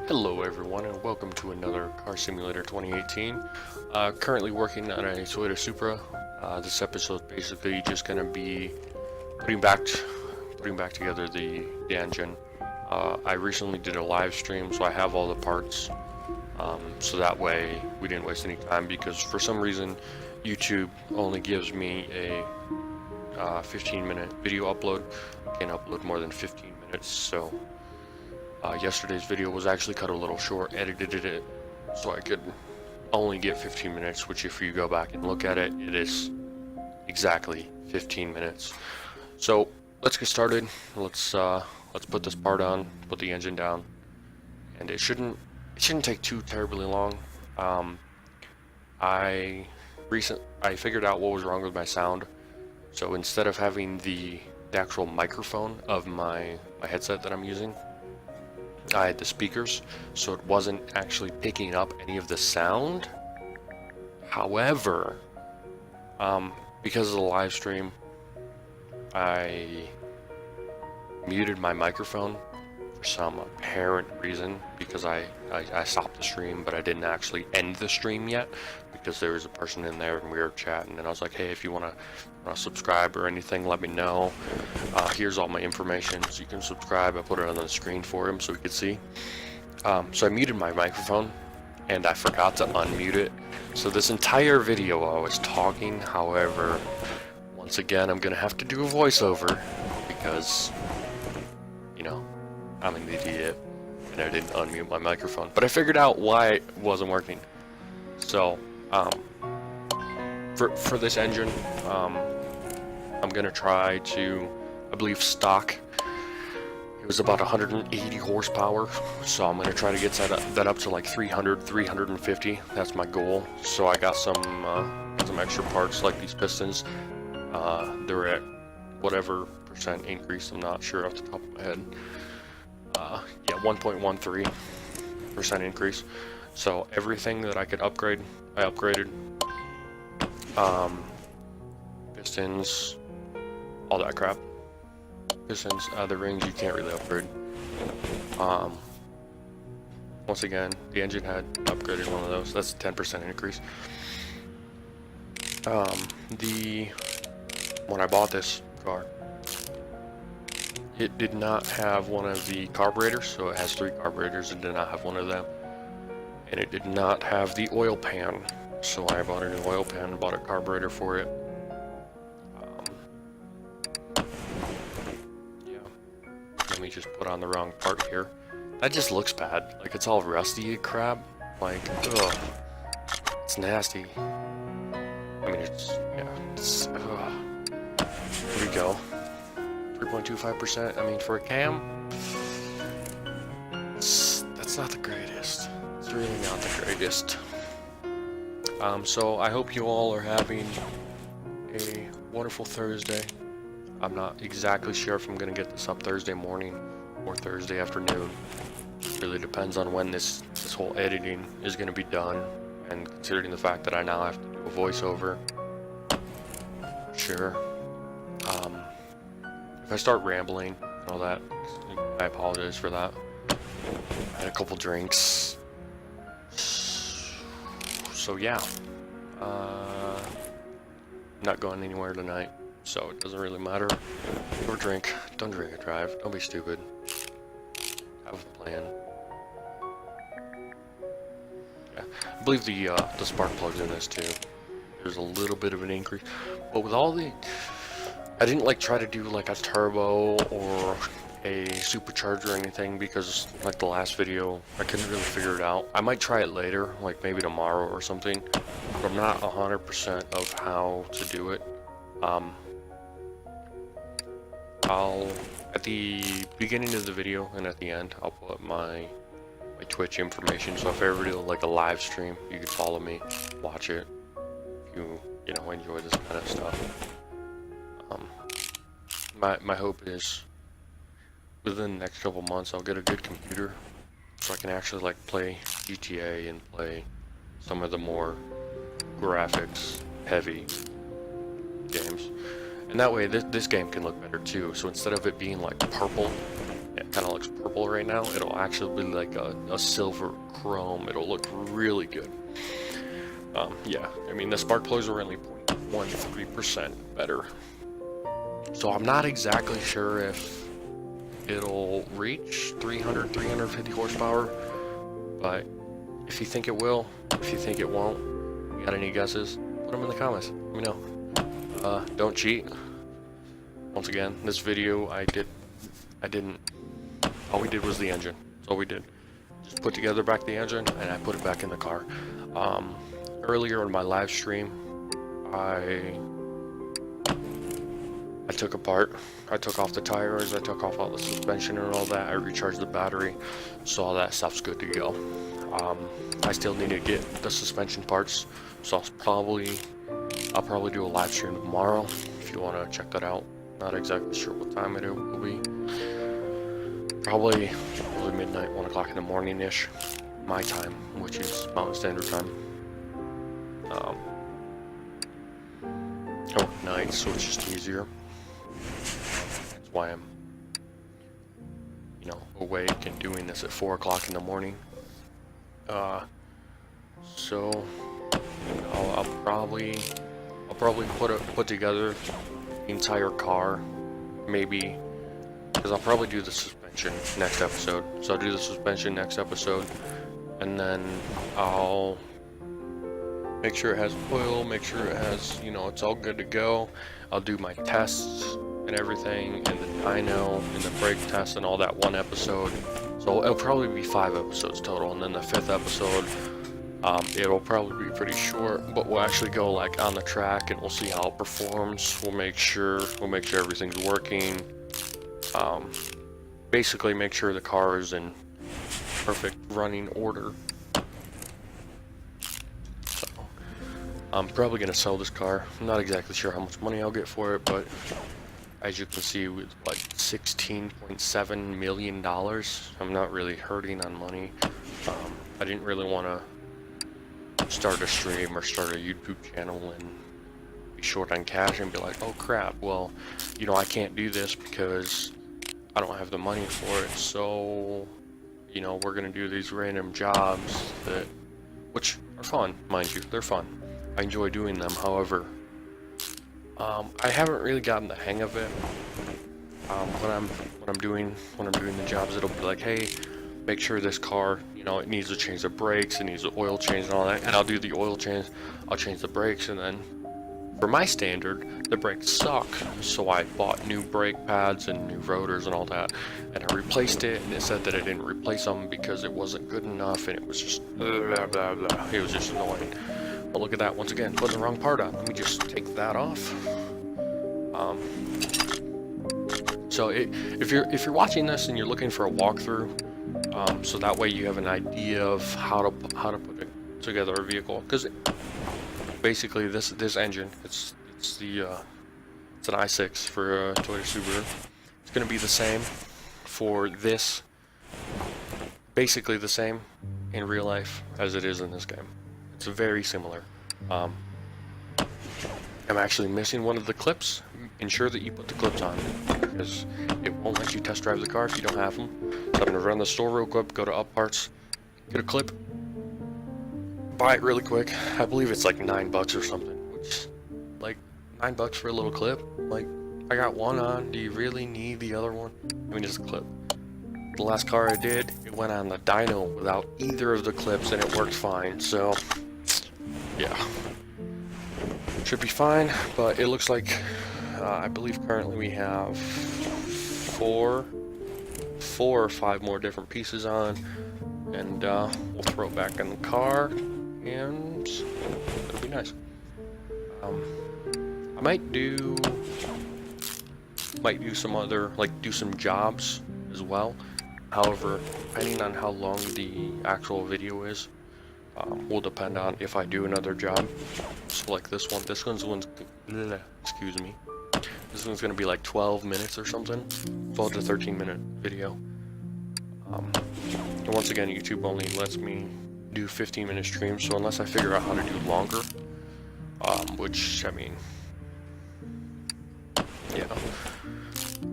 Hello everyone and welcome to another Car Simulator 2018. Currently working on a Toyota Supra. This episode is basically just going to be putting back together the engine. I recently did a live stream, so I have all the parts. So that way we didn't waste any time, because for some reason YouTube only gives me a 15-minute video upload. I can't upload more than 15 minutes, so yesterday's video was actually cut a little short, edited it so I could only get 15 minutes, which if you go back and look at it, it is exactly 15 minutes. So let's get started. Let's put this part on, put the engine down, and it shouldn't take too terribly long. I figured out what was wrong with my sound. So instead of having the actual microphone of my headset that I'm using, I had the speakers, so it wasn't actually picking up any of the sound. However, because of the live stream, I muted my microphone for some apparent reason, because I stopped the stream, but I didn't actually end the stream yet, because there was a person in there and we were chatting, and I was like, hey, if you want to subscribe or anything, let me know. Here's all my information, so you can subscribe. I put it on the screen for him so he could see. So I muted my microphone and I forgot to unmute it, so this entire video I was talking. However, once again, I'm gonna have to do a voiceover because, you know, I'm an idiot and I didn't unmute my microphone, but I figured out why it wasn't working. So for this engine, I'm gonna try to, I believe stock, it was about 180 horsepower, so I'm gonna try to get that up to like 350. That's my goal. So I got some extra parts, like these pistons. They're at whatever percent increase, I'm not sure off the top of my head. Yeah, 1.13% increase. So everything that I could upgrade, I upgraded. Pistons, all that crap. Pistons, the rings you can't really upgrade. Once again, the engine had upgraded one of those. That's a 10% increase. When I bought this car, it did not have one of the carburetors, so it has 3 carburetors. It did not have one of them, and it did not have the oil pan. So I bought a new oil pan and bought a carburetor for it. Yeah. Let me just put on the wrong part here. That just looks bad. Like, it's all rusty and crap. Like, ugh. It's nasty. I mean, ugh. Here we go. 3.25%. I mean, for a cam, that's not the greatest. It's really not the greatest. So I hope you all are having a wonderful Thursday. I'm not exactly sure if I'm going to get this up Thursday morning or Thursday afternoon. It really depends on when this whole editing is going to be done, and considering the fact that I now have to do a voiceover. Sure. If I start rambling and all that, I apologize for that. I had a couple drinks. So yeah, not going anywhere tonight, so it doesn't really matter. Or drink. Don't drink and drive. Don't be stupid. Have a plan. Yeah, I believe the spark plug's in this too. There's a little bit of an increase, but with all the, I didn't like try to do like a turbo or a supercharger or anything, because like the last video I couldn't really figure it out. I might try it later, like maybe tomorrow or something, but I'm not 100% of how to do it. I'll, at the beginning of the video and at the end, I'll put my Twitch information, so if I ever do like a live stream, you can follow me, watch it if you know, enjoy this kind of stuff. My hope is within the next couple months I'll get a good computer so I can actually like play GTA and play some of the more graphics heavy games, and that way this game can look better too. So instead of it being like purple it kind of looks purple right now. It'll actually be like a silver chrome. It'll look really good. Yeah, I mean the spark plugs are only 0.13% better. So I'm not exactly sure if it'll reach 350 horsepower, but if you think it will, if you think it won't, you got any guesses? Put them in the comments. Let me know. Don't cheat. Once again, this video all we did was the engine. That's all we did. Just put together back the engine and I put it back in the car. Earlier in my live stream, I took off the tires, I took off all the suspension and all that, I recharged the battery, so all that stuff's good to go. I still need to get the suspension parts, so I'll probably do a live stream tomorrow, if you want to check that out. Not exactly sure what time it will be. Probably midnight, 1 o'clock in the morning-ish, my time, which is Mountain Standard Time. I work nights, so it's just easier. That's why I'm, awake and doing this at 4 o'clock in the morning. So I'll probably put together the entire car, maybe, because I'll probably do the suspension next episode. So I'll do the suspension next episode, and then I'll make sure it has oil, make sure it has, it's all good to go. I'll do my tests and everything, and the dyno, and the brake test, and all that one episode. So it'll probably be 5 episodes total, and then the 5th episode, it'll probably be pretty short, but we'll actually go like on the track, and we'll see how it performs. We'll make sure everything's working. Basically make sure the car is in perfect running order. I'm probably going to sell this car. I'm not exactly sure how much money I'll get for it, but as you can see, with like $16.7 million, I'm not really hurting on money. I didn't really want to start a stream or start a YouTube channel and be short on cash and be like, oh crap, well, I can't do this because I don't have the money for it, so, we're going to do these random jobs which are fun, mind you, they're fun. I enjoy doing them. However, I haven't really gotten the hang of it. When I'm doing the jobs, it'll be like, hey, make sure this car, it needs to change the brakes, it needs the oil change and all that, and I'll do the oil change, I'll change the brakes, and then for my standard, the brakes suck, so I bought new brake pads and new rotors and all that, and I replaced it, and it said that I didn't replace them because it wasn't good enough, and it was just blah blah blah. It was just annoying. But look at that, once again, putting the wrong part on. Let me just take that off. So if you're watching this and you're looking for a walkthrough, so that way you have an idea of how to put together a vehicle, because basically this engine, it's an i6 for a Toyota Supra. It's going to be the same for this, basically the same in real life as it is in this game. It's very similar. I'm actually missing one of the clips. Ensure that you put the clips on, because it won't let you test drive the car if you don't have them. So I'm going to run the store real quick, go to Up Parts, get a clip, buy it really quick. I believe it's like $9 or something, which, like, $9 for a little clip? Like, I got one on, do you really need the other one? I mean, just a clip. The last car I did, it went on the dyno without either of the clips, and it worked fine, so yeah, should be fine. But it looks like I believe currently we have four or five more different pieces on, and we'll throw it back in the car, and it'll be nice. I might do some other, do some jobs as well. However, depending on how long the actual video is, will depend on if I do another job. So like this one's excuse me. This one's gonna be like 12 minutes or something, 12 to 13 minute video. And once again, YouTube only lets me do 15-minute streams, so unless I figure out how to do longer, which I mean, yeah,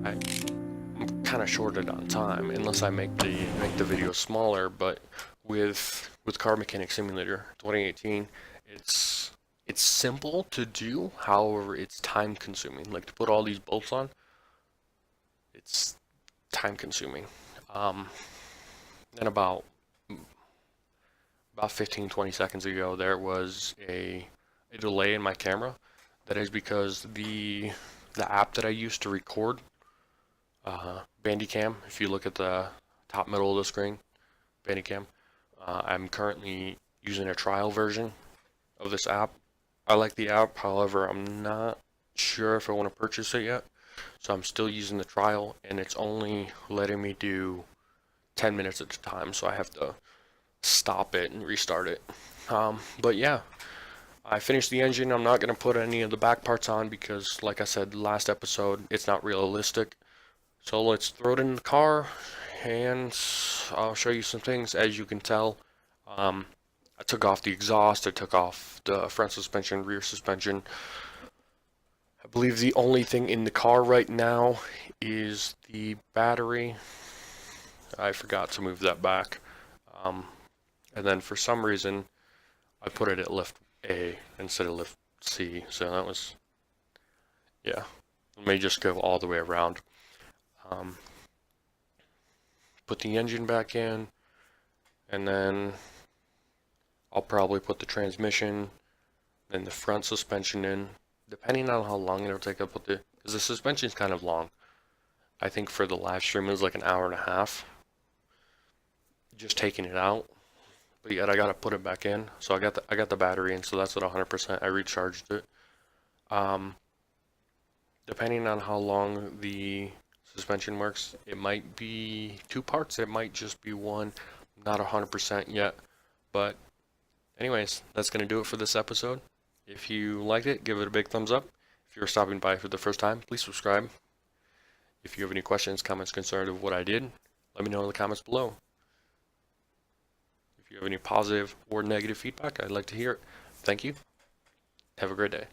I'm kind of shorted on time unless I make the video smaller. But with Car Mechanic Simulator 2018, it's simple to do. However, it's time consuming. Like to put all these bolts on, it's time consuming. Then about 15-20 seconds ago, there was a delay in my camera. That is because the app that I use to record, Bandicam, if you look at the top middle of the screen, Bandicam, I'm currently using a trial version of this app. I like the app, however, I'm not sure if I want to purchase it yet. So I'm still using the trial, and it's only letting me do 10 minutes at a time, so I have to stop it and restart it. But yeah, I finished the engine. I'm not going to put any of the back parts on because, like I said last episode, it's not realistic. So let's throw it in the car, and I'll show you some things. As you can tell, I took off the exhaust, I took off the front suspension, rear suspension. I believe the only thing in the car right now is the battery. I forgot to move that back. And then for some reason, I put it at lift A instead of lift C. So that was, yeah. Let me just go all the way around. Put the engine back in, and then I'll probably put the transmission and the front suspension in, depending on how long it'll take. Because the suspension's kind of long. I think for the live stream it was like an hour and a half, just taking it out. But yet I gotta put it back in. So I got the battery in, so that's at 100%. I recharged it. Depending on how long the suspension works, it might be 2 parts, it might just be one. Not 100% yet. But anyways, that's gonna do it for this episode. If you liked it, give it a big thumbs up. If you're stopping by for the first time, please subscribe. If you have any questions, comments, concerns of what I did, let me know in the comments below. If you have any positive or negative feedback, I'd like to hear it. Thank you. Have a great day.